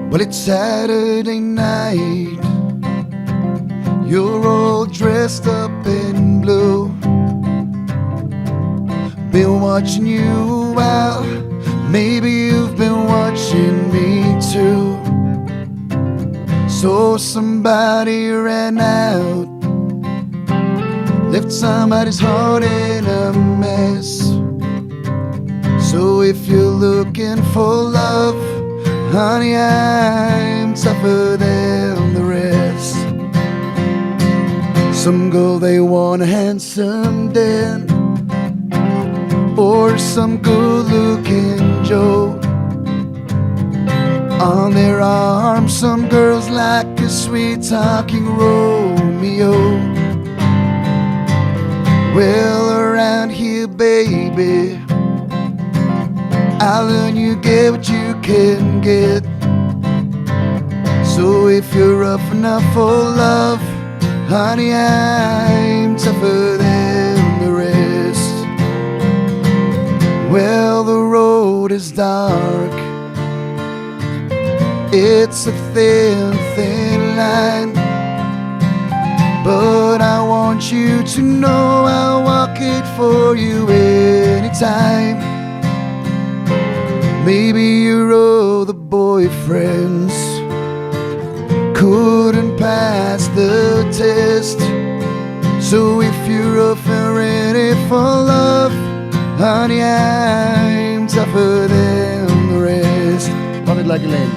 Well, it's Saturday night. You're all dressed up in blue. Been watching you out. Maybe you've been watching me too. So somebody ran out, left somebody's heart in a mess. So if you're looking for love, honey, I'm tougher than the rest. Some girl, they want a handsome Dan, or some good-looking Joe. On their arms, some girls like a sweet-talking Romeo. Well, around here, baby, I learn you get what you can get. So if you're rough enough for love, honey, I'm tougher than the rest. Well, the road is dark. It's a thin, thin line, but I want you to know I'll walk it for you anytime. Maybe your other boyfriends couldn't pass the test. So if you're rough and ready for love, honey, I'm tougher than the rest. Pump it like a lady.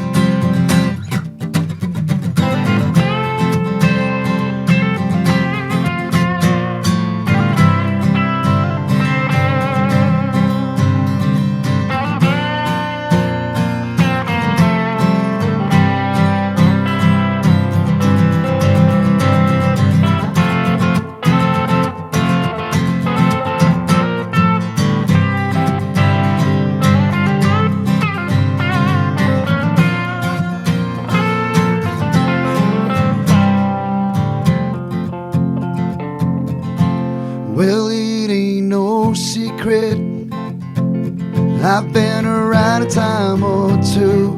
Well, it ain't no secret, I've been around a time or two.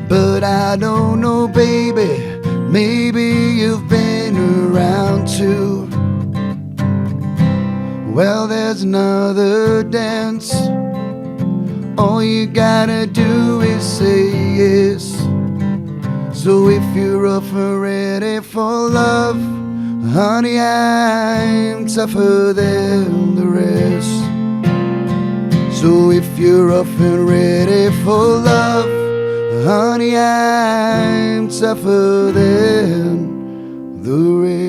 But I don't know, baby, maybe you've been around too. Well, there's another dance. All you gotta do is say yes. So if you're rough and ready for love, honey, I'm tougher than the rest. So if you're rough and ready for love, honey, I'm tougher than the rest.